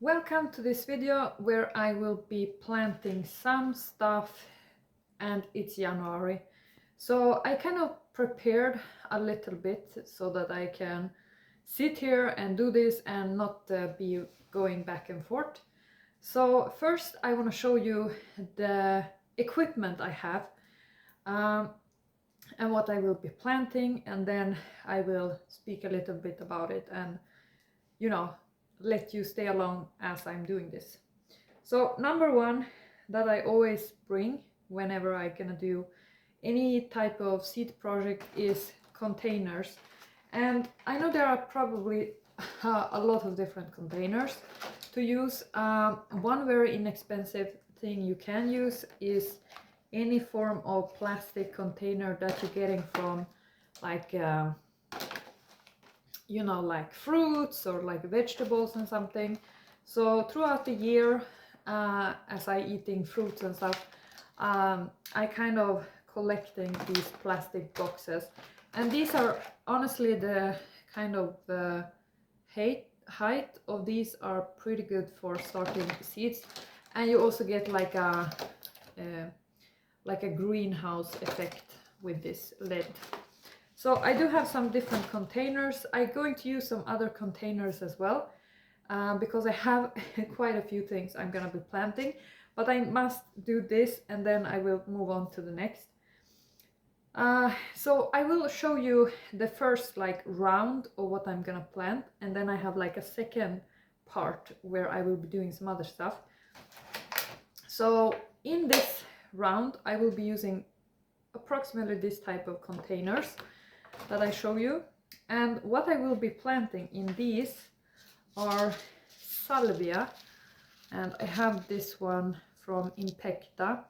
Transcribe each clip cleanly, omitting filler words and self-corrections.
Welcome to this video where I will be planting some stuff, and it's January. So I kind of prepared a little bit so that I can sit here and do this and not be going back and forth. So first I want to show you the equipment I have and what I will be planting, and then I will speak a little bit about it and let you stay along as I'm doing this. So number one that I always bring whenever I gonna do any type of seed project is containers. And I know there are probably a lot of different containers to use. One very inexpensive thing you can use is any form of plastic container that you're getting from like like fruits or like vegetables and something. So throughout the year, as I eating fruits and stuff, I kind of collecting these plastic boxes, and these are honestly the kind of height of these are pretty good for starting seeds, and you also get like a greenhouse effect with this lid. So I do have some different containers. I'm going to use some other containers as well because I have quite a few things I'm gonna be planting, but I must do this and then I will move on to the next. So I will show you the first like round of what I'm gonna plant, and then I have like a second part where I will be doing some other stuff. So in this round I will be using approximately this type of containers that I show you, and what I will be planting in these are salvia, and I have this one from Impecta,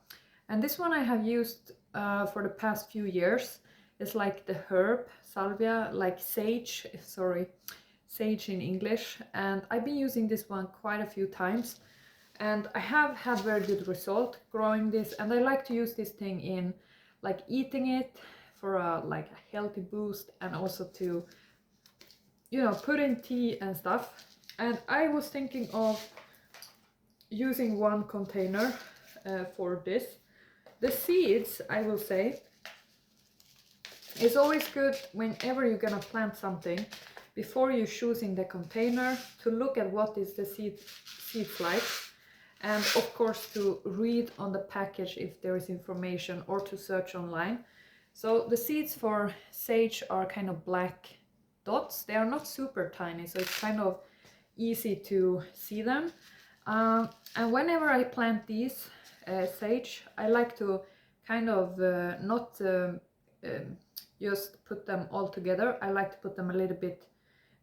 and this one I have used for the past few years. It's like the herb salvia, like sage in English, and I've been using this one quite a few times, and I have had very good result growing this, and I like to use this thing in like eating it for a healthy boost, and also to put in tea and stuff. And I was thinking of using one container for this. The seeds, I will say, it's always good whenever you're gonna plant something, before you're choosing the container, to look at what is the seeds like, and of course to read on the package if there is information, or to search online. So the seeds for sage are kind of black dots. They are not super tiny, so it's kind of easy to see them. And whenever I plant these sage, I like to kind of not just put them all together. I like to put them a little bit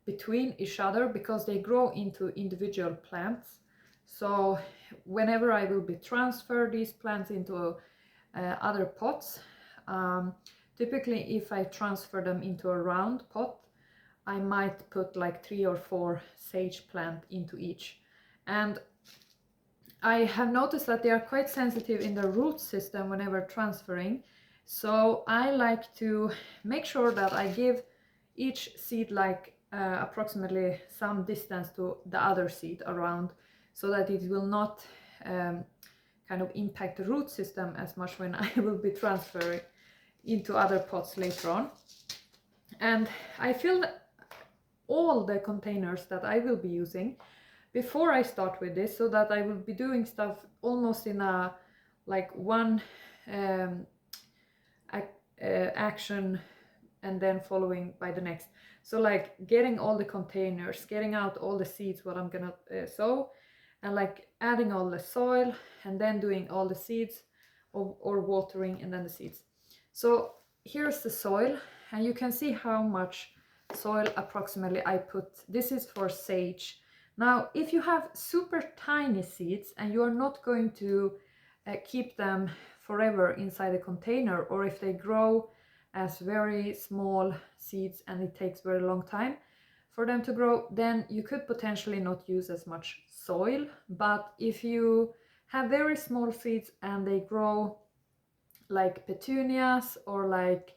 between each other, because they grow into individual plants. So whenever I will be transfer these plants into other pots, typically if I transfer them into a round pot, I might put like 3 or 4 sage plant into each. And I have noticed that they are quite sensitive in the root system whenever transferring. So I like to make sure that I give each seed like approximately some distance to the other seed around, so that it will not kind of impact the root system as much when I will be transferring into other pots later on. And I fill all the containers that I will be using before I start with this, so that I will be doing stuff almost in a one action and then following by the next. So like getting all the containers, getting out all the seeds what I'm gonna sow, and like adding all the soil, and then doing all the seeds or watering, and then the seeds. So here's the soil, and you can see how much soil approximately I put. This is for sage. Now if you have super tiny seeds and you are not going to keep them forever inside a container, or if they grow as very small seeds and it takes very long time for them to grow, then you could potentially not use as much soil. But if you have very small seeds and they grow like petunias or like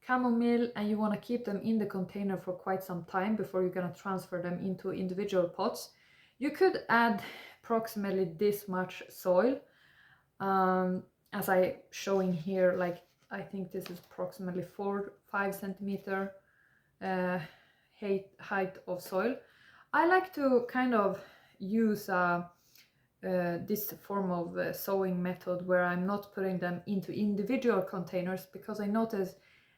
chamomile, and you want to keep them in the container for quite some time before you're going to transfer them into individual pots, You could add approximately this much soil, as I showing here, like I think this is approximately 4-5 centimeter height of soil. I like to kind of use this form of sowing method where I'm not putting them into individual containers, because I notice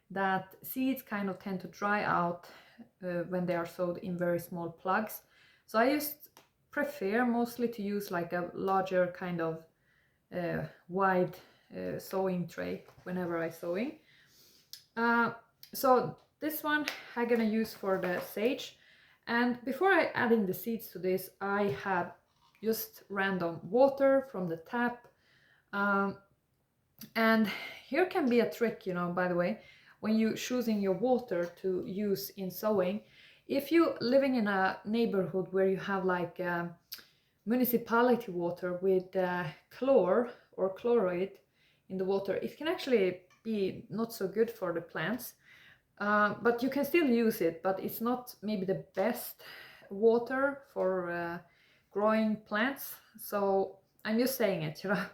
that seeds kind of tend to dry out when they are sowed in very small plugs. So I just prefer mostly to use like a larger kind of wide sowing tray whenever I sowing. So this one I'm gonna use for the sage, and before I adding the seeds to this, I have just random water from the tap. And here can be a trick, you know, by the way, when you choosing your water to use in sowing. If you living in a neighborhood where you have like municipality water with chlor or chloride in the water, it can actually be not so good for the plants. But you can still use it, but it's not maybe the best water for growing plants. So I'm just saying it, you know.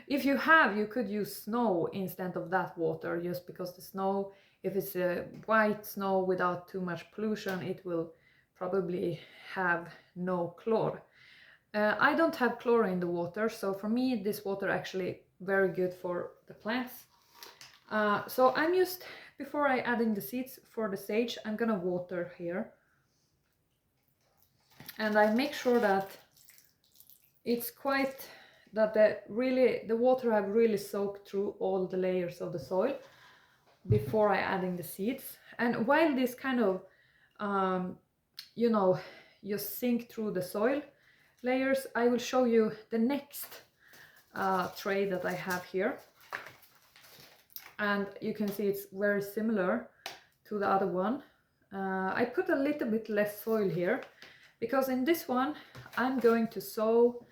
If you have, you could use snow instead of that water, just because the snow, if it's a white snow without too much pollution, it will probably have no chlor. I don't have chlorine in the water, so for me this water actually very good for the plants. So I'm just, before I adding the seeds for the sage, I'm gonna water here. And I make sure that it's quite, that the water have really soaked through all the layers of the soil before I adding the seeds. And while this kind of, you know, you sink through the soil layers, I will show you the next tray that I have here. And you can see it's very similar to the other one. I put a little bit less soil here, because in this one I'm going to sow,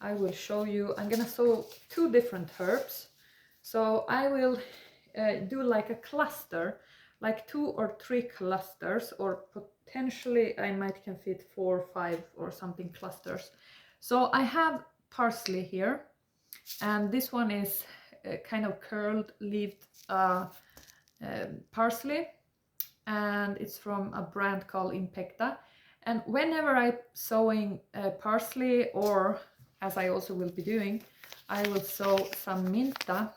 I will show you, I'm gonna sow 2 different herbs. So I will do like a cluster, like 2 or 3 clusters, or potentially I might can fit 4 or 5 or something clusters. So I have parsley here, and this one is kind of curled leaved parsley, and it's from a brand called Impecta. And whenever I'm sowing parsley, or as I also will be doing, I will sow some minta.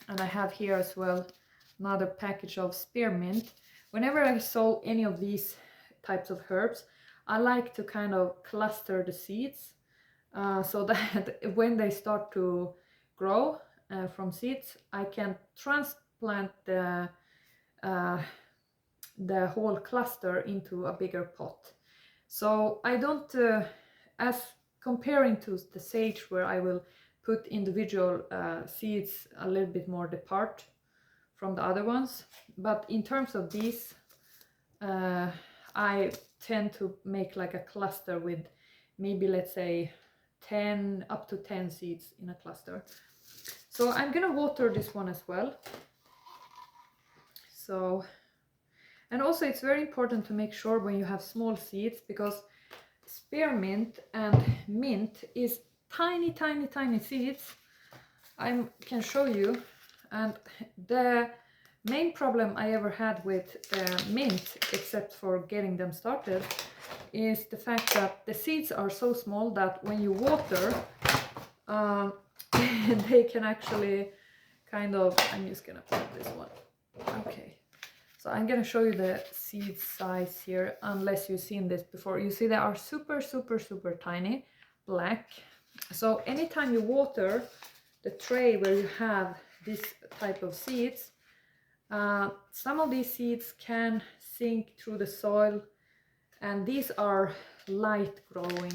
And I have here as well another package of spearmint. Whenever I sow any of these types of herbs, I like to kind of cluster the seeds, so that when they start to grow from seeds, I can transplant the whole cluster into a bigger pot. So I don't, as comparing to the sage, where I will put individual seeds a little bit more apart from the other ones. But in terms of these, I tend to make like a cluster with maybe, let's say, 10 up to 10 seeds in a cluster. So I'm gonna water this one as well. So, and also it's very important to make sure when you have small seeds, because spearmint and mint is tiny seeds. I can show you. And the main problem I ever had with mint, except for getting them started, is the fact that the seeds are so small that when you water, they can actually kind of, I'm just gonna put this one. Okay, so I'm gonna show you the seed size here, unless you've seen this before. You see they are super tiny, black. So anytime you water the tray where you have this type of seeds, some of these seeds can sink through the soil, and these are light growing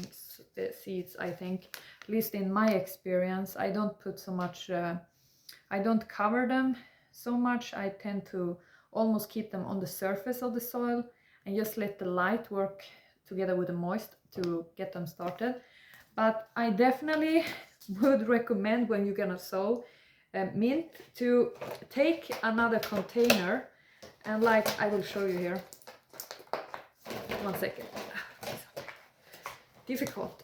seeds, I think, at least in my experience. I don't put so much, I don't cover them so much. I tend to almost keep them on the surface of the soil and just let the light work together with the moist to get them started. But I definitely would recommend, when you're gonna sow mint, to take another container, and like I will show you here. 1 second. difficult.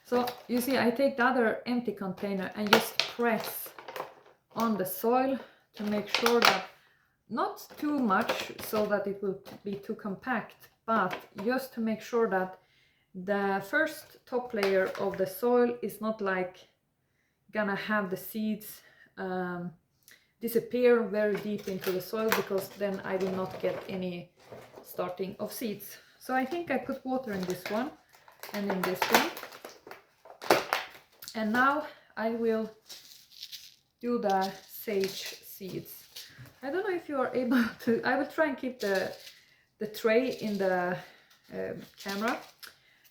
So you see, I take the other empty container and just press on the soil to make sure that not too much so that it will be too compact, but just to make sure that the first top layer of the soil is not like gonna have the seeds disappear very deep into the soil, because then I will not get any starting of seeds. So I think I put water in this one and in this one. And now I will do the sage seeds. I don't know if you are able to, I will try and keep the tray in the camera.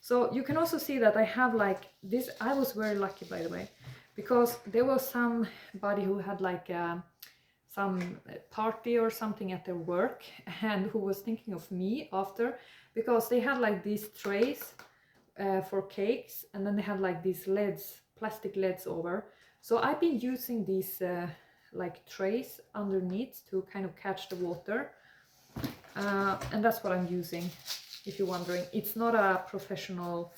So you can also see that I have like this. I was very lucky, by the way, because there was somebody who had like some party or something at their work, and who was thinking of me after, because they had like these trays for cakes, and then they had like these lids, plastic lids over. So I've been using these like trays underneath to kind of catch the water, and that's what I'm using, if you're wondering. It's not a professional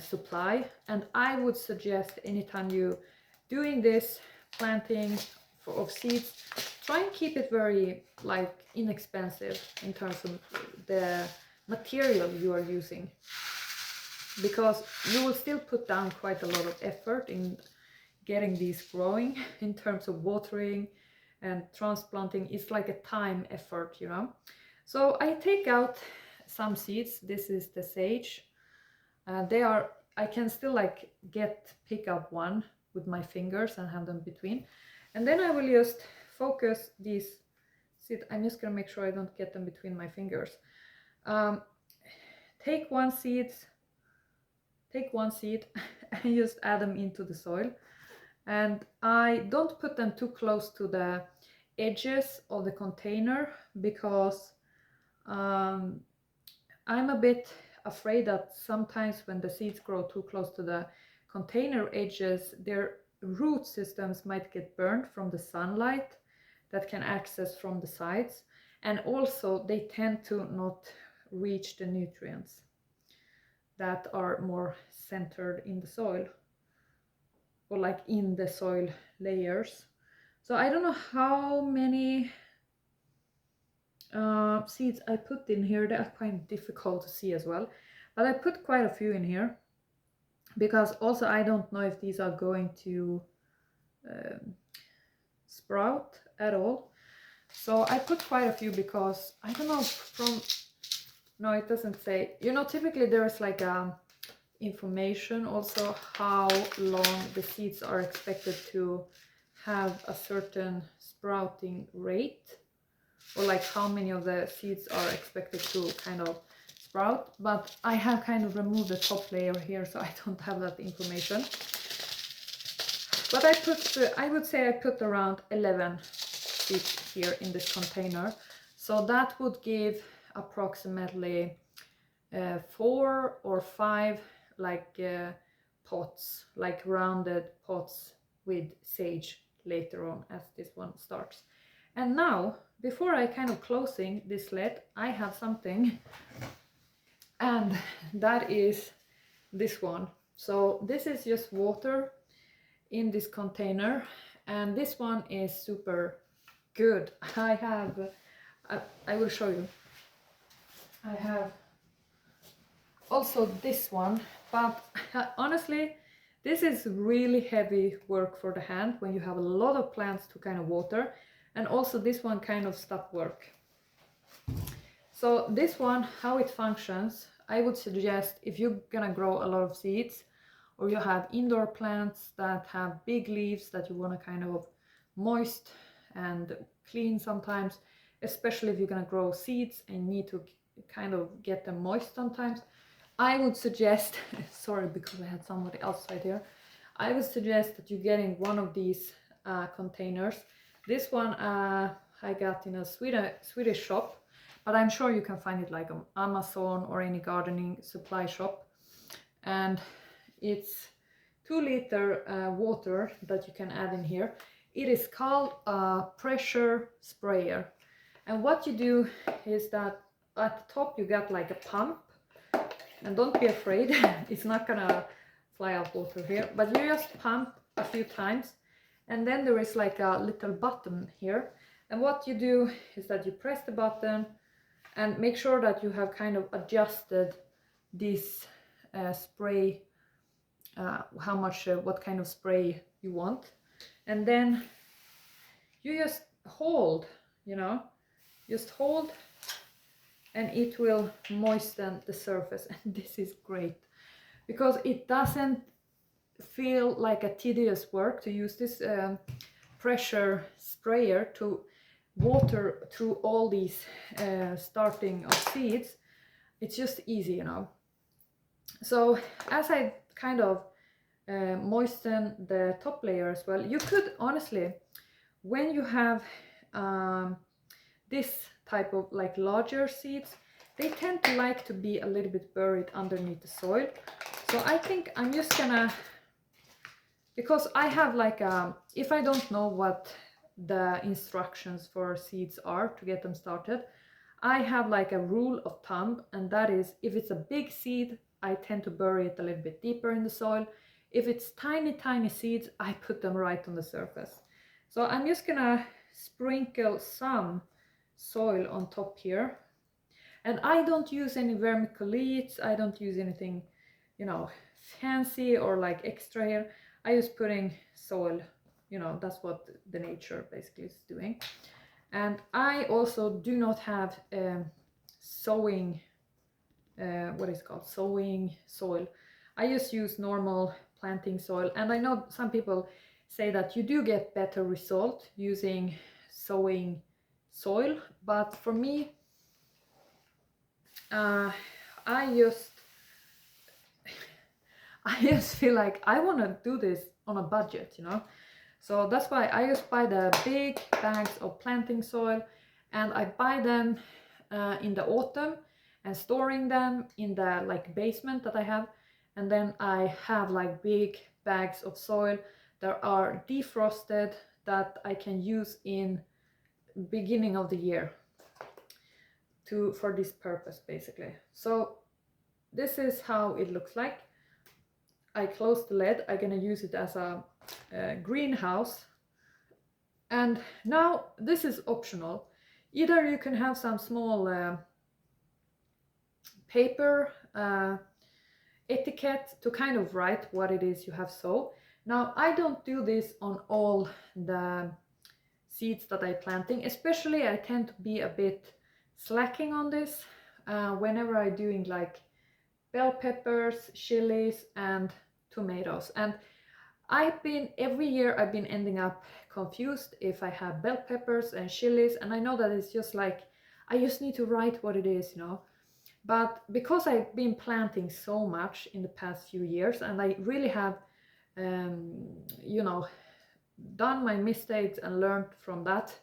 supply, and I would suggest anytime you doing this planting of seeds, try and keep it very like inexpensive in terms of the material you are using, because you will still put down quite a lot of effort in getting these growing in terms of watering and transplanting. It's like a time effort, you know. So I take out some seeds. This is the sage. They are, I can still like pick up one with my fingers and have them between. And then I will just focus these seeds. I'm just gonna make sure I don't get them between my fingers. Take one seed and just add them into the soil. And I don't put them too close to the edges of the container, because I'm a bit afraid that sometimes when the seeds grow too close to the container edges, their root systems might get burned from the sunlight that can access from the sides, and also they tend to not reach the nutrients that are more centered in the soil, or like in the soil layers. So I don't know how many seeds I put in here. They are quite difficult to see as well, but I put quite a few in here, because also I don't know if these are going to sprout at all. So I put quite a few, because I don't know no, it doesn't say, you know, typically there is like information also how long the seeds are expected to have a certain sprouting rate, or like how many of the seeds are expected to kind of sprout. But I have kind of removed the top layer here, so I don't have that information. But I would say I put around 11 seeds here in this container, so that would give approximately 4 or 5 like pots, like rounded pots with sage later on as this one starts. And now, before I kind of closing this lid, I have something, and that is this one. So this is just water in this container, and this one is super good. I will show you. I have also this one, but honestly this is really heavy work for the hand when you have a lot of plants to kind of water, and also this one kind of stop work. So this one, how it functions, I would suggest if you're gonna grow a lot of seeds, or you have indoor plants that have big leaves that you want to kind of moist and clean sometimes, especially if you're gonna grow seeds and need to kind of get them moist sometimes, I would suggest, sorry, because I had somebody else right here, I would suggest that you're getting one of these containers. This one I got in a Swedish shop, but I'm sure you can find it like on Amazon or any gardening supply shop. And it's 2-liter water that you can add in here. It is called a pressure sprayer. And what you do is that at the top you got like a pump, And don't be afraid, it's not gonna fly out water here, but you just pump a few times, and then there is like a little button here, and what you do is that you press the button and make sure that you have kind of adjusted this spray, how much, what kind of spray you want, and then you just hold, you know, just hold, and it will moisten the surface. And this is great because it doesn't feel like a tedious work to use this pressure sprayer to water through all these starting of seeds. It's just easy, you know. So as I kind of moisten the top layer as well, you could honestly, when you have this type of like larger seeds, they tend to like to be a little bit buried underneath the soil. So I think I'm just gonna, because I have like if I don't know what the instructions for seeds are to get them started, I have like a rule of thumb, and that is, if it's a big seed, I tend to bury it a little bit deeper in the soil. If it's tiny seeds, I put them right on the surface. So I'm just gonna sprinkle some soil on top here, and I don't use any vermiculites, I don't use anything, you know, fancy or like extra here. I just putting soil, you know, that's what the nature basically is doing. And I also do not have sowing, what is it called, sowing soil. I just use normal planting soil, and I know some people say that you do get better result using sowing soil, but for me, I just feel like I want to do this on a budget, you know. So that's why I just buy the big bags of planting soil, and I buy them in the autumn and storing them in the like basement that I have. And then I have like big bags of soil that are defrosted that I can use in beginning of the year for this purpose basically. So this is how it looks like. I close the lid. I'm gonna use it as a greenhouse. And now this is optional. Either you can have some small paper etiquette to kind of write what it is you have sown. Now I don't do this on all the seeds that I'm planting, especially I tend to be a bit slacking on this whenever I'm doing like bell peppers, chilies and tomatoes. And every year I've been ending up confused if I have bell peppers and chilies, and I know that it's just like, I just need to write what it is, you know. But because I've been planting so much in the past few years, and I really have, you know, done my mistakes and learned from that,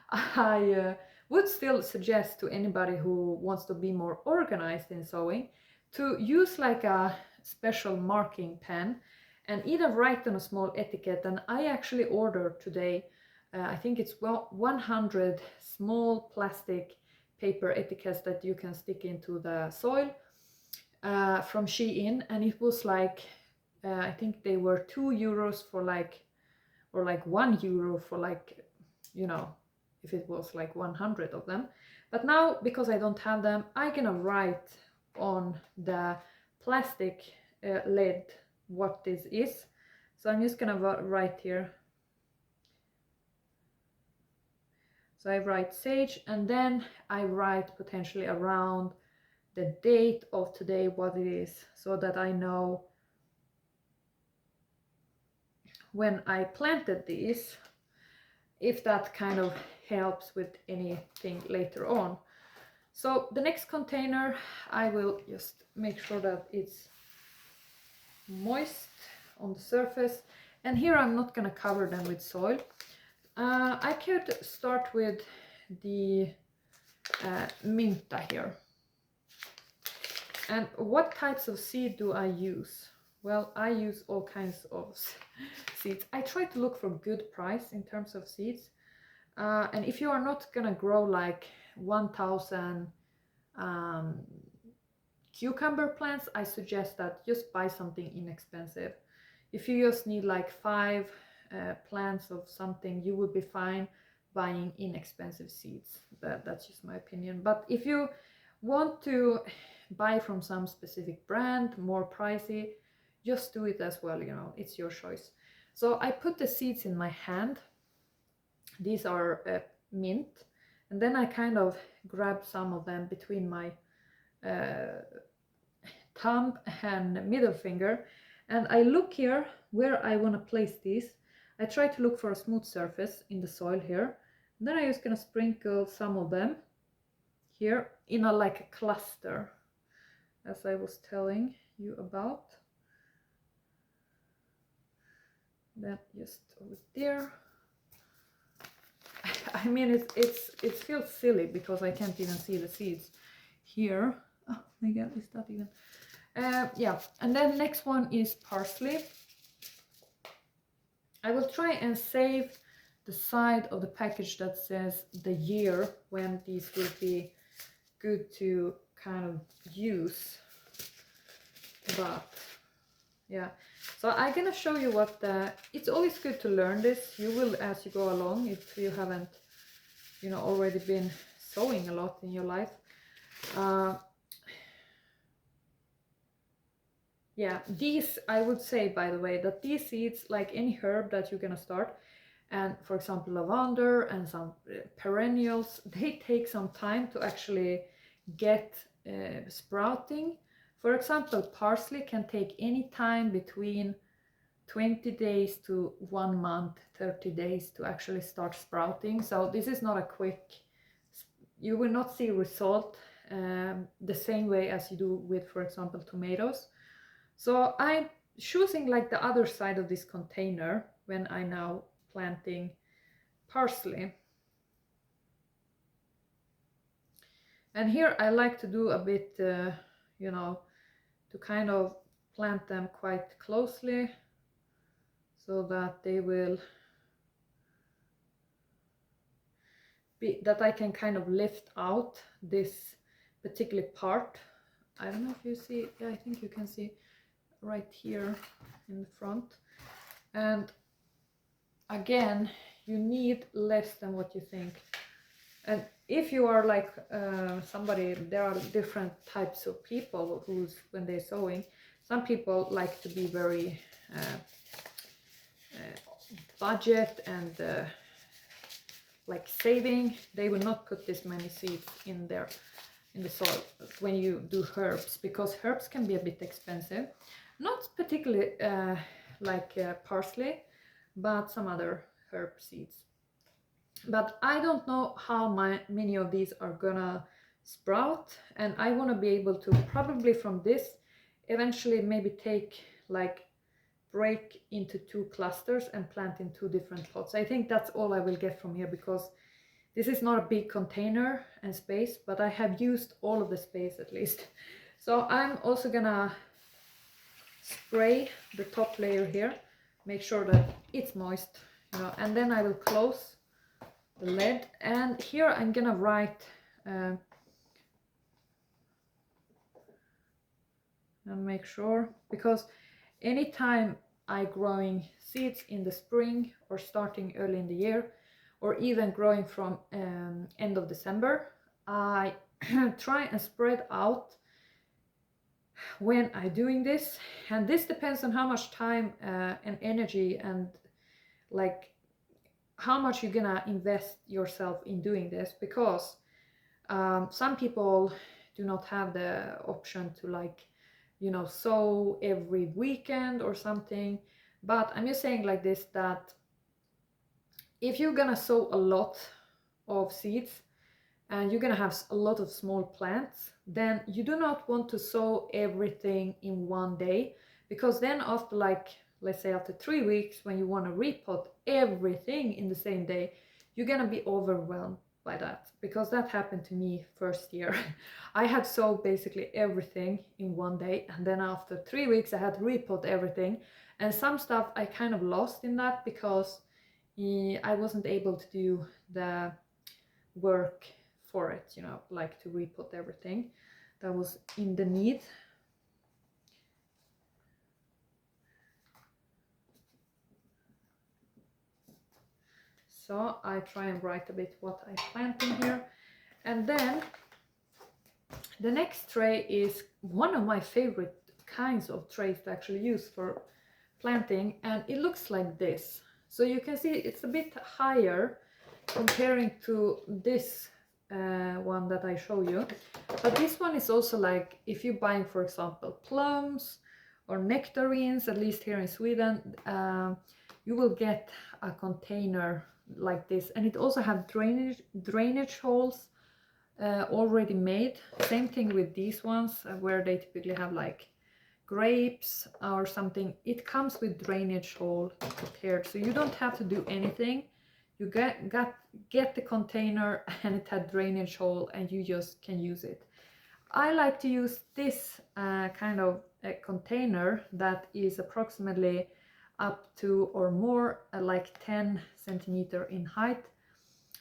I would still suggest to anybody who wants to be more organized in sowing to use like a special marking pen and either write on a small etiquette. And I actually ordered today, I think it's 100 small plastic paper etiquettes that you can stick into the soil from Shein, and it was like I think they were €2 for like, or like €1 for like, you know, if it was like 100 of them. But now, because I don't have them, I'm gonna write on the plastic lid what this is. So I'm just gonna write here. So I write sage, and then I write potentially around the date of today what it is, so that I know when I planted these, if that kind of helps with anything later on. So the next container, I will just make sure that it's moist on the surface, and here I'm not going to cover them with soil. I could start with the minta here. And what types of seed do I use? Well, I use all kinds of seeds. I try to look for good price in terms of seeds. And if you are not gonna grow like 1000 cucumber plants, I suggest that just buy something inexpensive. If you just need like 5 plants of something, you would be fine buying inexpensive seeds. That's just my opinion. But if you want to buy from some specific brand, more pricey, just do it as well, you know, it's your choice. So I put the seeds in my hand. These are mint, and then I kind of grab some of them between my thumb and middle finger, and I look here where I want to place these. I try to look for a smooth surface in the soil here. And then I'm just gonna sprinkle some of them here in a like a cluster, as I was telling you about. Then just over there. I mean, it feels silly because I can't even see the seeds here. Oh my god, is that even? Yeah, and then next one is parsley. I will try and save the side of the package that says the year when these will be good to kind of use. But yeah, so I'm gonna show you what it's always good to learn this. You will as you go along, if you haven't, you know, already been sowing a lot in your life. Yeah, these, I would say, by the way, that these seeds, like any herb that you're gonna start, and for example lavender and some perennials, they take some time to actually get sprouting. For example, parsley can take any time between 20 days to 1 month, 30 days to actually start sprouting. So this is not a quick, you will not see result the same way as you do with, for example, tomatoes. So I'm choosing like the other side of this container when I'm now planting parsley. And here I like to do a bit, you know, to kind of plant them quite closely so that they will be, that I can kind of lift out this particular part. I don't know if you see, yeah, I think you can see right here in the front. And again, you need less than what you think. And if you are like somebody, there are different types of people who's, when they're sowing, some people like to be very budget and like saving. They will not put this many seeds in there in the soil when you do herbs, because herbs can be a bit expensive. Not particularly like parsley, but some other herb seeds. But I don't know how many of these are gonna sprout, and I want to be able to probably from this eventually maybe take like break into 2 clusters and plant in 2 different plots. I think that's all I will get from here, because this is not a big container and space, but I have used all of the space at least. So I'm also gonna spray the top layer here, make sure that it's moist, you know, and then I will close the lid. And here I'm gonna write and make sure, because anytime I growing seeds in the spring or starting early in the year, or even growing from end of December, I try and spread out when I'm doing this. And this depends on how much time and energy and like how much you're gonna invest yourself in doing this, because some people do not have the option to like, you know, sow every weekend or something. But I'm just saying like this, that if you're gonna sow a lot of seeds and you're gonna have a lot of small plants, then you do not want to sow everything in one day, because then after like, let's say after 3 weeks, when you want to repot everything in the same day, you're gonna be overwhelmed by that, because that happened to me first year. I had sowed basically everything in one day, and then after 3 weeks I had to repot everything, and some stuff I kind of lost in that because I wasn't able to do the work for it, you know, like to repot everything. that was in the need. So I try and write a bit what I plant in here. And then the next tray is one of my favorite kinds of trays to actually use for planting, and it looks like this. So you can see it's a bit higher comparing to this one that I show you, but this one is also like if you're buying, for example, plums or nectarines, at least here in Sweden, you will get a container like this, and it also have drainage holes already made. Same thing with these ones where they typically have like grapes or something. It comes with drainage hole prepared, so you don't have to do anything. You get the container and it had drainage hole and you just can use it. I like to use this kind of a container that is approximately up to or more like 10 centimeter in height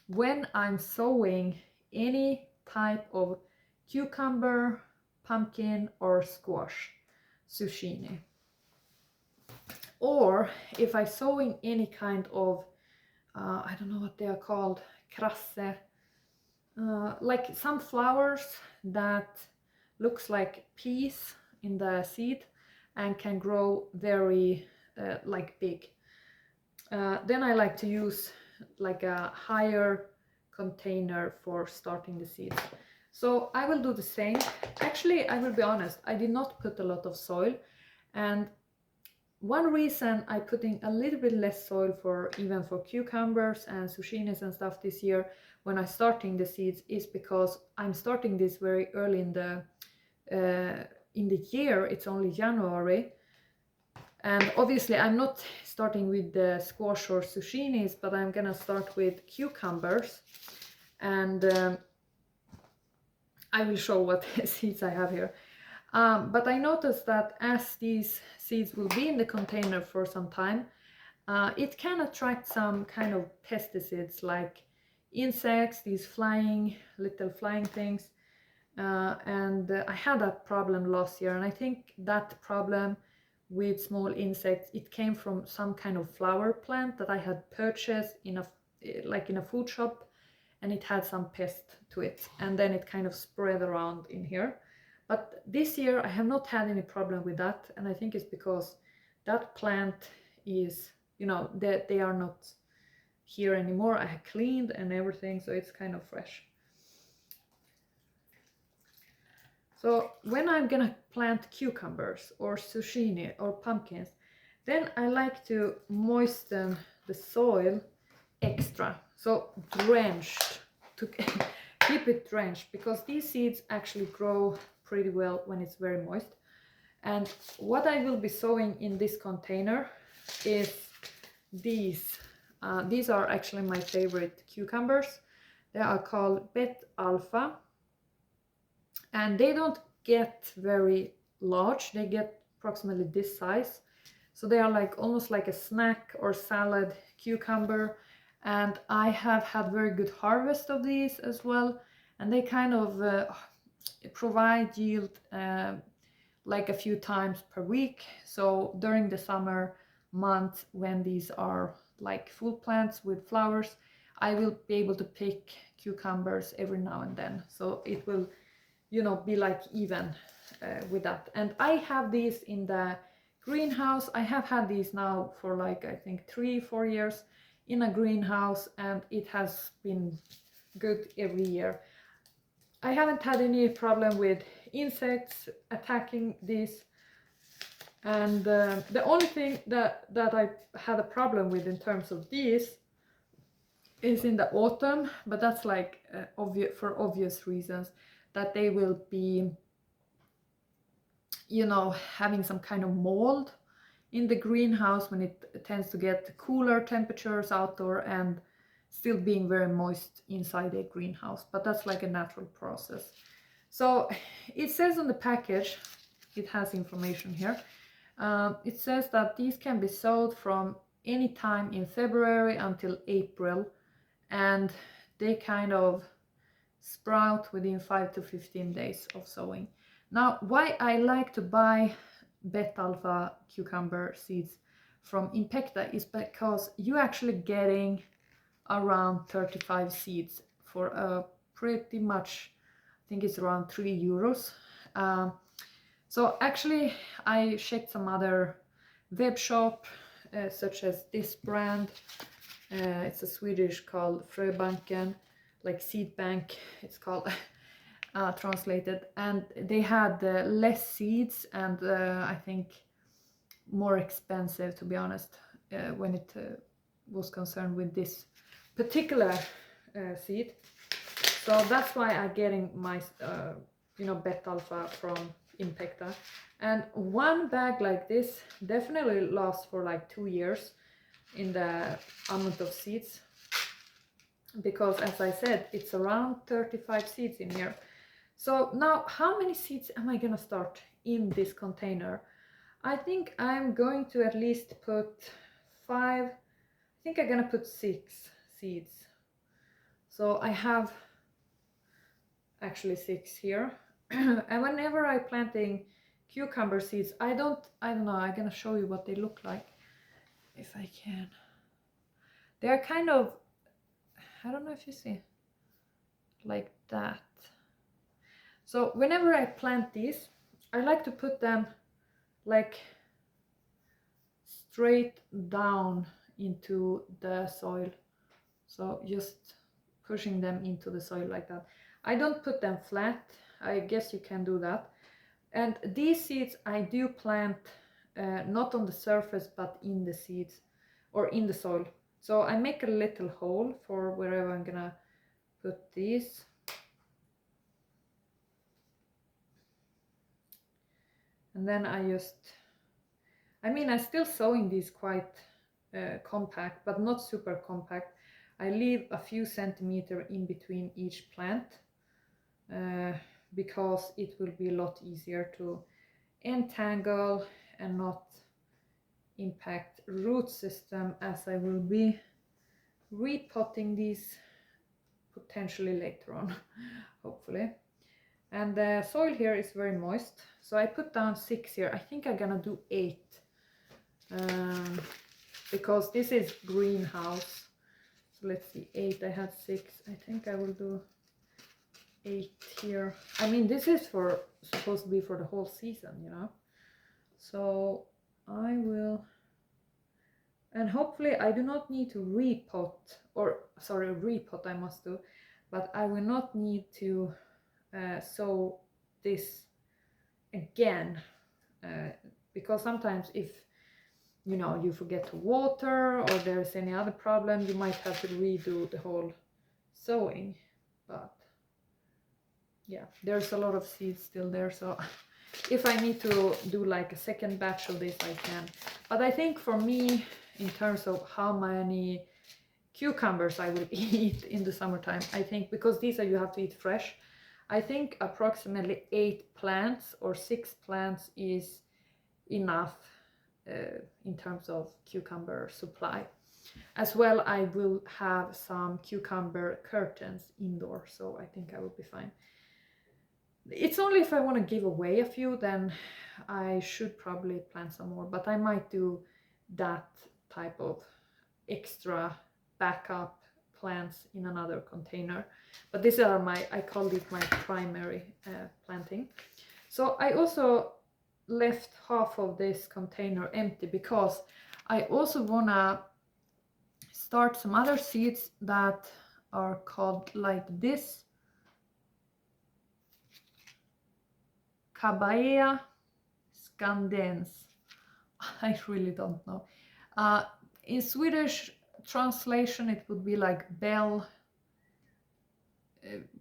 when I'm sowing any type of cucumber, pumpkin or squash, zucchini. Or if I'm sowing any kind of I don't know what they are called, krasse, like some flowers that looks like peas in the seed and can grow very like big. Then I like to use like a higher container for starting the seeds. So I will do the same. Actually, I will be honest, I did not put a lot of soil, and one reason I put in a little bit less soil for even for cucumbers and zucchinis and stuff this year when I'm starting the seeds is because I'm starting this very early in the year. It's only January, and obviously I'm not starting with the squash or zucchinis, but I'm gonna start with cucumbers, and I will show what seeds I have here. But I noticed that as these seeds will be in the container for some time, it can attract some kind of pesticides like insects, these little flying things. And I had that problem last year, and I think that problem with small insects, it came from some kind of flower plant that I had purchased in a food shop, and it had some pest to it, and then it kind of spread around in here. But this year I have not had any problem with that, and I think it's because that plant is, you know, they are not here anymore. I have cleaned and everything, so it's kind of fresh. So when I'm gonna plant cucumbers or zucchini or pumpkins, then I like to moisten the soil extra, so drenched, to keep it drenched, because these seeds actually grow pretty well when it's very moist. And what I will be sowing in this container is these. These are actually my favorite cucumbers. They are called Bet Alpha, and they don't get very large. They get approximately this size, so they are like almost like a snack or salad cucumber, and I have had very good harvest of these as well, and they kind of provide yield like a few times per week. So during the summer months when these are like full plants with flowers, I will be able to pick cucumbers every now and then, so it will, you know, be like even with that. And I have these in the greenhouse. I have had these now for like I think 3-4 years in a greenhouse, and it has been good every year. I haven't had any problem with insects attacking these, and the only thing that I had a problem with in terms of these is in the autumn, but that's like for obvious reasons, that they will be, you know, having some kind of mold in the greenhouse when it tends to get cooler temperatures outdoor and still being very moist inside a greenhouse. But that's like a natural process. So it says on the package, it has information here. It says that these can be sowed from any time in February until April, and they kind of sprout within 5 to 15 days of sowing. Now, why I like to buy beta-alpha cucumber seeds from Impecta is because you're actually getting around 35 seeds for a pretty much, I think it's around €3. So actually I checked some other web shop such as this brand. It's a Swedish called Fröbanken, like seed bank it's called translated, and they had less seeds and I think more expensive, to be honest, when it was concerned with this particular seed. So that's why I'm getting my beta-alpha from Impecta, and one bag like this definitely lasts for like 2 years in the amount of seeds, because as I said, it's around 35 seeds in here. So now, how many seeds am I gonna start in this container? I think I'm going to at least put 5, I think I'm gonna put 6 seeds. So I have actually 6 here. And whenever I'm planting cucumber seeds, I don't know, I'm gonna show you what they look like if I can. They're kind of, I don't know if you see, like that. So whenever I plant these, I like to put them like straight down into the soil. So just pushing them into the soil like that. I don't put them flat. I guess you can do that. And these seeds I do plant not on the surface but in the seeds or in the soil. So I make a little hole for wherever I'm gonna put these. And then I'm still sowing these quite compact, but not super compact. I leave a few centimeters in between each plant because it will be a lot easier to entangle and not impact root system, as I will be repotting these potentially later on, hopefully. And the soil here is very moist, so I put down 6 here. I think I'm gonna do 8 because this is greenhouse. So let's see, 8, I had 6. I think I will do 8 here. I mean, this is supposed to be for the whole season, you know. So I will, and hopefully I do not need to repot I must do, but I will not need to sow this again because sometimes if you forget to water or there's any other problem, you might have to redo the whole sowing. But yeah, there's a lot of seeds still there, so if I need to do like a second batch of this, I can. But I think for me, in terms of how many cucumbers I will eat in the summertime, I think, because these you have to eat fresh, I think approximately 8 plants or 6 plants is enough in terms of cucumber supply. As well, I will have some cucumber curtains indoor, so I think I will be fine. It's only if I want to give away a few, then I should probably plant some more, but I might do that type of extra backup plants in another container. But these are I call it my primary planting. So I also left half of this container empty because I also wanna start some other seeds that are called like this, Cabaea scandens. I really don't know. In Swedish translation it would be like bell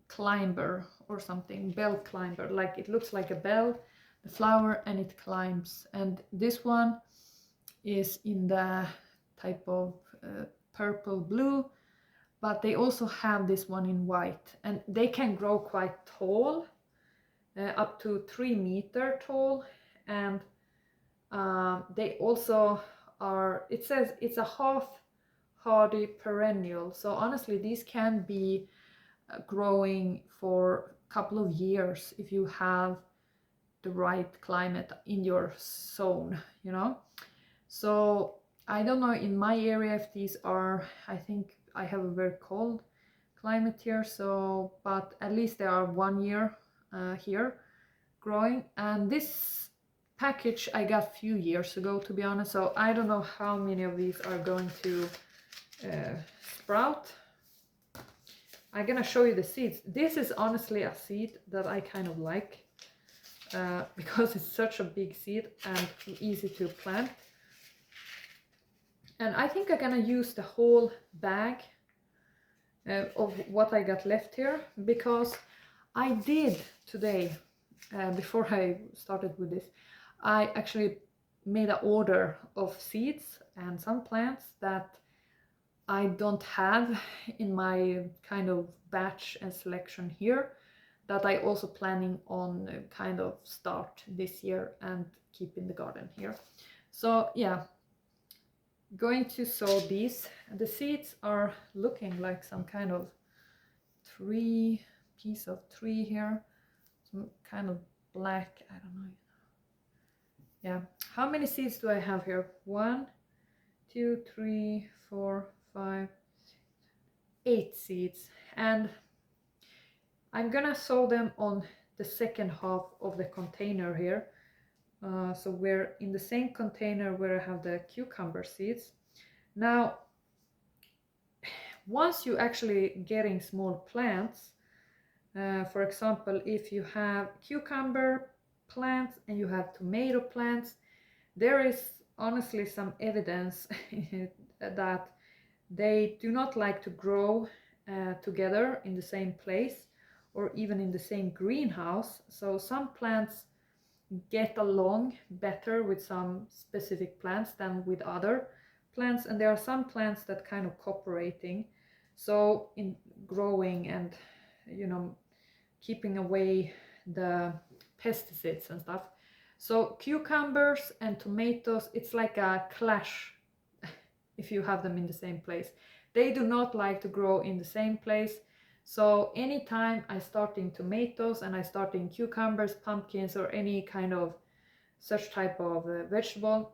climber or something, bell climber, like it looks like a bell, the flower, and it climbs. And this one is in the type of purple blue, but they also have this one in white, and they can grow quite tall, up to 3 meters tall, and they also are, it says it's a half hardy perennial, so honestly these can be growing for a couple of years if you have the right climate in your zone, you know. So I don't know in my area if these are, I think I have a very cold climate here, so but at least they are 1 year here growing. And this package I got a few years ago, to be honest, so I don't know how many of these are going to sprout. I'm gonna show you the seeds. This is honestly a seed that I kind of like because it's such a big seed and easy to plant. And I think I'm gonna use the whole bag of what I got left here, because I did today, before I started with this, I actually made an order of seeds and some plants that I don't have in my kind of batch and selection here, that I also planning on kind of start this year and keep in the garden here. So yeah, going to sow these. The seeds are looking like some kind of piece of tree here, some kind of black, I don't know. Yeah, how many seeds do I have here? 1, 2, 3, 4, 5, 8 seeds, and I'm gonna sow them on the second half of the container here. So we're in the same container where I have the cucumber seeds. Now, once you actually getting small plants, for example, if you have cucumber plants and you have tomato plants, there is honestly some evidence that they do not like to grow together in the same place or even in the same greenhouse. So some plants get along better with some specific plants than with other plants, and there are some plants that kind of cooperating, so in growing and, you know, keeping away the pesticides and stuff. So cucumbers and tomatoes, it's like a clash if you have them in the same place. They do not like to grow in the same place. So anytime I start in tomatoes and I start in cucumbers, pumpkins, or any kind of such type of vegetable,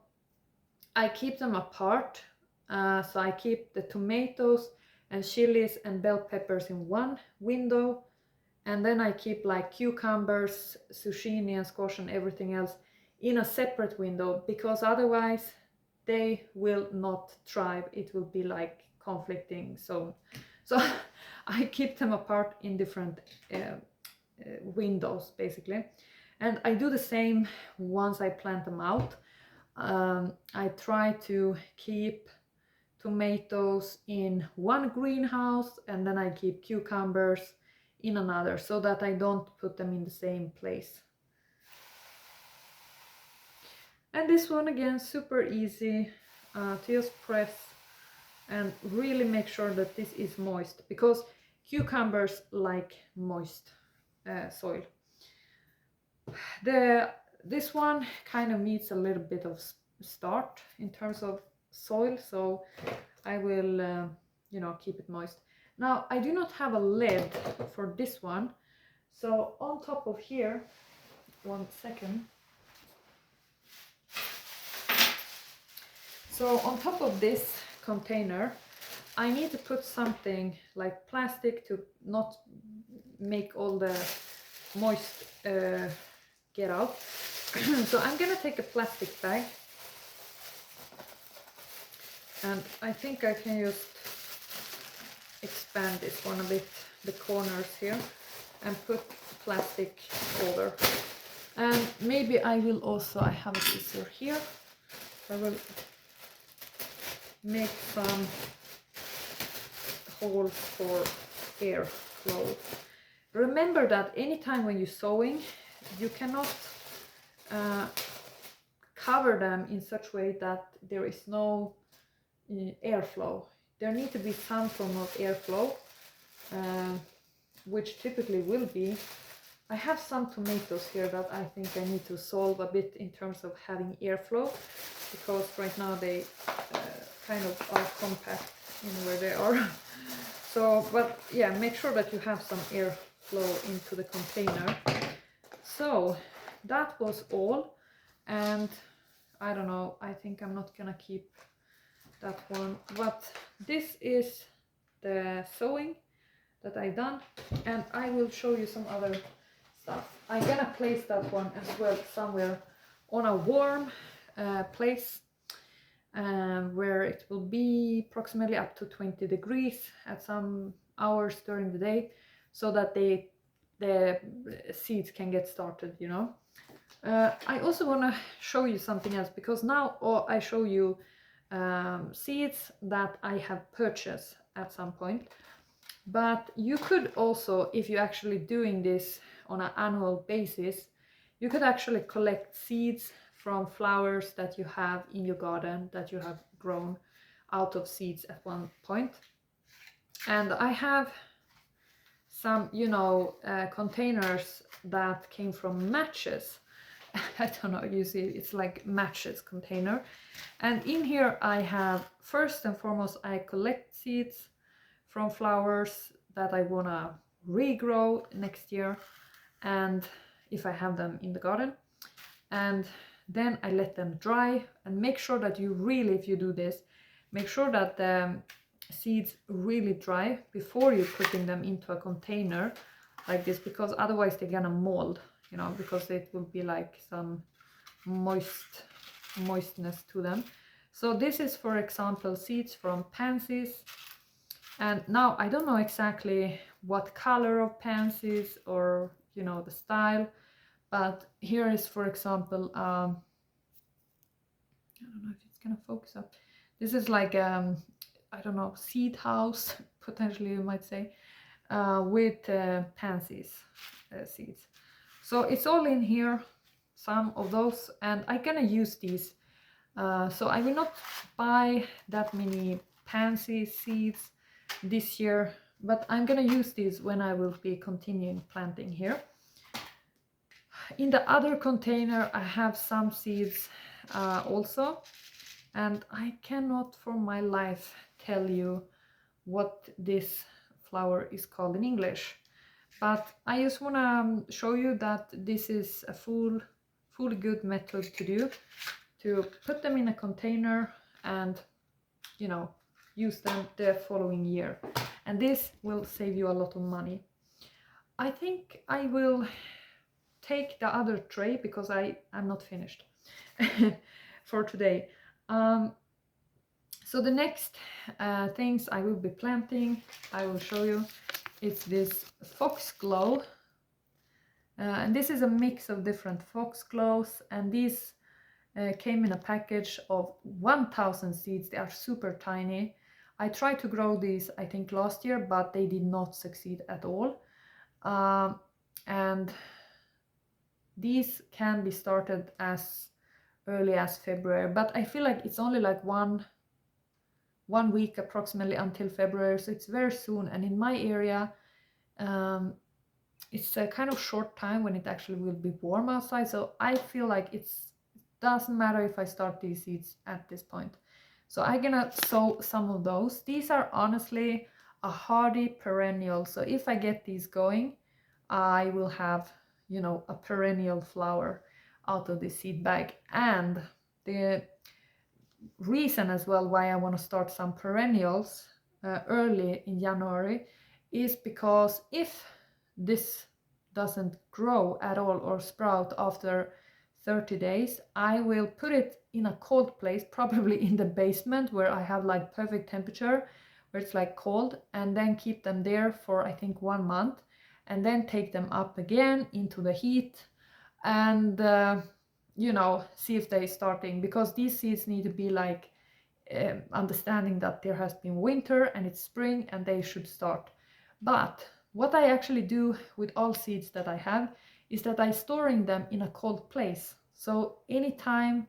I keep them apart. So I keep the tomatoes and chilies and bell peppers in one window, and then I keep like cucumbers, zucchini and squash and everything else in a separate window, because otherwise they will not thrive. It will be like conflicting. So I keep them apart in different windows basically. And I do the same once I plant them out. I try to keep tomatoes in one greenhouse, and then I keep cucumbers in another, so that I don't put them in the same place. And this one again, super easy to just press and really make sure that this is moist, because cucumbers like moist soil. This one kind of needs a little bit of start in terms of soil, so I will you know, keep it moist. Now I do not have a lid for this one, so on top of here, 1 second. So on top of this container, I need to put something like plastic to not make all the moist get out. So I'm gonna take a plastic bag, and I think I can just expand this one a bit, the corners here, and put plastic over. And maybe I will also, I have a scissor here, I will make some holes for air flow. Remember that anytime when you're sowing, you cannot cover them in such a way that there is no airflow. There need to be some form of airflow, which typically will be. I have some tomatoes here that I think I need to solve a bit in terms of having airflow, because right now they kind of are compact in where they are. So, but yeah, make sure that you have some airflow into the container. So that was all, and I don't know, I think I'm not gonna keep that one, but this is the sewing that I've done, and I will show you some other stuff. I'm gonna place that one as well somewhere on a warm place where it will be approximately up to 20 degrees at some hours during the day, so that the seeds can get started, you know. I also want to show you something else, because now I show you seeds that I have purchased at some point, but you could also, if you're actually doing this on an annual basis, you could actually collect seeds from flowers that you have in your garden that you have grown out of seeds at one point. And I have some, you know, containers that came from matches. I don't know, you see, it's like matches container. And in here I have, first and foremost, I collect seeds from flowers that I wanna regrow next year, and if I have them in the garden. And then I let them dry, and make sure that you really, if you do this, make sure that the seeds really dry before you're putting them into a container like this, because otherwise they're gonna mold, you know, because it will be like some moistness to them. So this is, for example, seeds from pansies. And now I don't know exactly what color of pansies or, you know, the style, but here is, for example, I don't know if it's gonna focus up. This is like I don't know, seed house, potentially you might say, with pansies seeds. So it's all in here, some of those, and I'm gonna use these. So I will not buy that many pansy seeds this year, but I'm gonna use these when I will be continuing planting here. In the other container I have some seeds also, and I cannot for my life tell you what this flower is called in English, but I just want to show you that this is a fully good method to do, to put them in a container and, you know, use them the following year, and this will save you a lot of money. I think I will take the other tray because I'm not finished for today. So the next things I will be planting, I will show you, it's this foxglove, and this is a mix of different foxgloves, and these came in a package of 1,000 seeds. They are super tiny. I tried to grow these, I think, last year, but they did not succeed at all. And these can be started as early as February, but I feel like it's only like one week approximately until February, so it's very soon. And in my area, it's a kind of short time when it actually will be warm outside, so I feel like it doesn't matter if I start these seeds at this point. So I'm gonna sow some of those. These are honestly a hardy perennial, so if I get these going, I will have, you know, a perennial flower out of this seed bag. And the reason as well why I want to start some perennials early in January is because if this doesn't grow at all or sprout after 30 days, I will put it in a cold place, probably in the basement where I have like perfect temperature, where it's like cold, and then keep them there for I think 1 month, and then take them up again into the heat and you know, see if they're starting, because these seeds need to be like understanding that there has been winter and it's spring and they should start. But what I actually do with all seeds that I have is that I storing them in a cold place. So anytime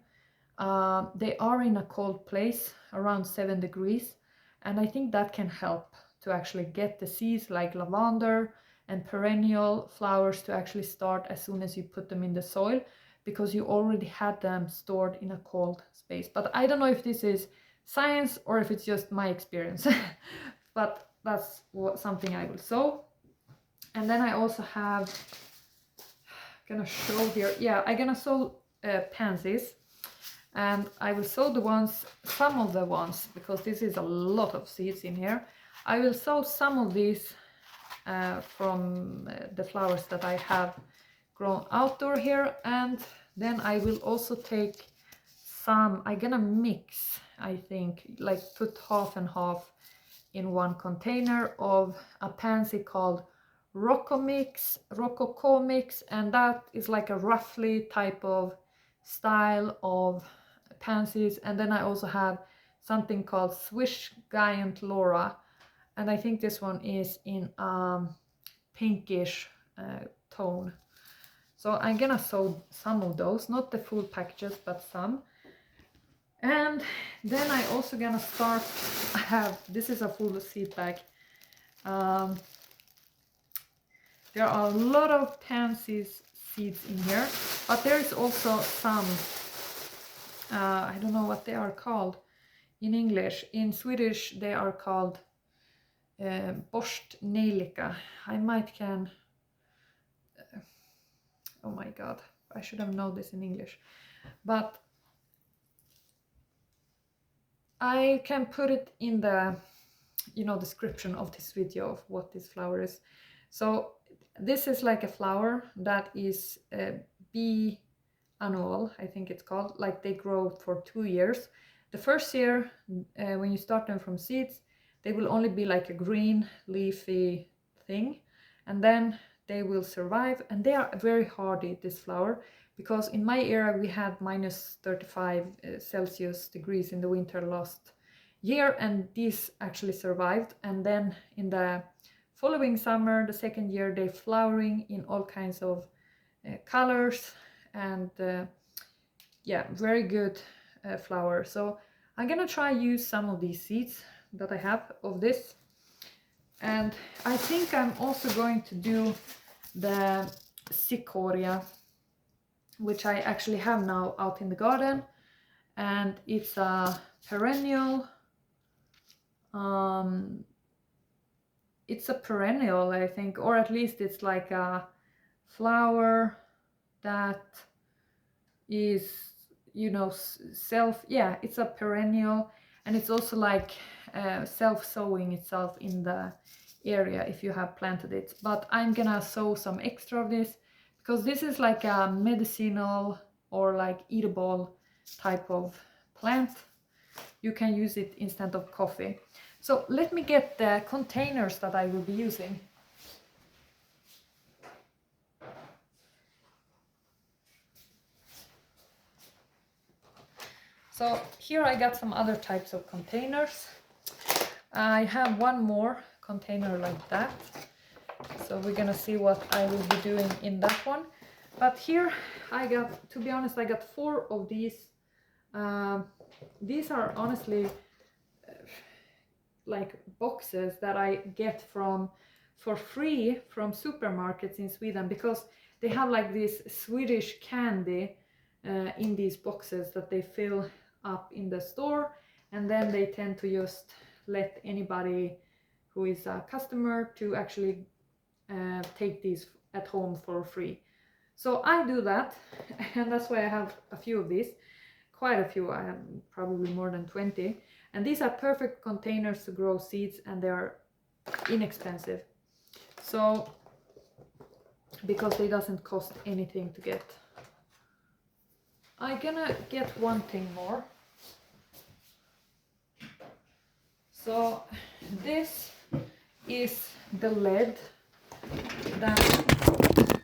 they are in a cold place around 7 degrees, and I think that can help to actually get the seeds like lavender and perennial flowers to actually start as soon as you put them in the soil, because you already had them stored in a cold space. But I don't know if this is science or if it's just my experience. But that's something I will sow. And then I also have, gonna show here, yeah, I'm gonna sow pansies, and I will sow some of the ones, because this is a lot of seeds in here. I will sow some of these from the flowers that I have grown outdoor here, and then I will also take some, I'm gonna mix, I think, like put half and half in one container of a pansy called Rococo mix, and that is like a roughly type of style of pansies. And then I also have something called Swiss Giant Laura, and I think this one is in pinkish tone. So I'm gonna sow some of those, not the full packages, but some. And then I also gonna start, this is a full seed bag. There are a lot of pansies seeds in here, but there is also some, I don't know what they are called in English. In Swedish they are called borstnejlika. I might can, oh my god, I should have known this in English, but I can put it in the description of this video of what this flower is. So this is like a flower that is biannual, I think it's called, like they grow for 2 years. The first year, when you start them from seeds, they will only be like a green leafy thing, and then they will survive, and they are very hardy, this flower, because in my area we had minus 35 Celsius degrees in the winter last year, and these actually survived. And then in the following summer, the second year, they're flowering in all kinds of colors, and yeah, very good flower. So I'm gonna try use some of these seeds that I have of this, and I think I'm also going to do the Cikoria, which I actually have now out in the garden, and it's a perennial. It's a perennial, I think, or at least it's like a flower that is, it's a perennial, and it's also like self-sowing itself in the area if you have planted it. But I'm gonna sow some extra of this, because this is like a medicinal or like eatable type of plant. You can use it instead of coffee. So let me get the containers that I will be using. So here I got some other types of containers. I have one more container like that. So we're gonna see what I will be doing in that one. But here I got, to be honest, I got 4 of these. These are honestly like boxes that I get for free from supermarkets in Sweden, because they have like this Swedish candy in these boxes that they fill up in the store, and then they tend to just let anybody who is a customer to actually take these at home for free. So I do that, and that's why I have a few of these, quite a few. I have probably more than 20, and these are perfect containers to grow seeds, and they are inexpensive. So because they doesn't cost anything to get. I'm gonna get one thing more. So this is the lead that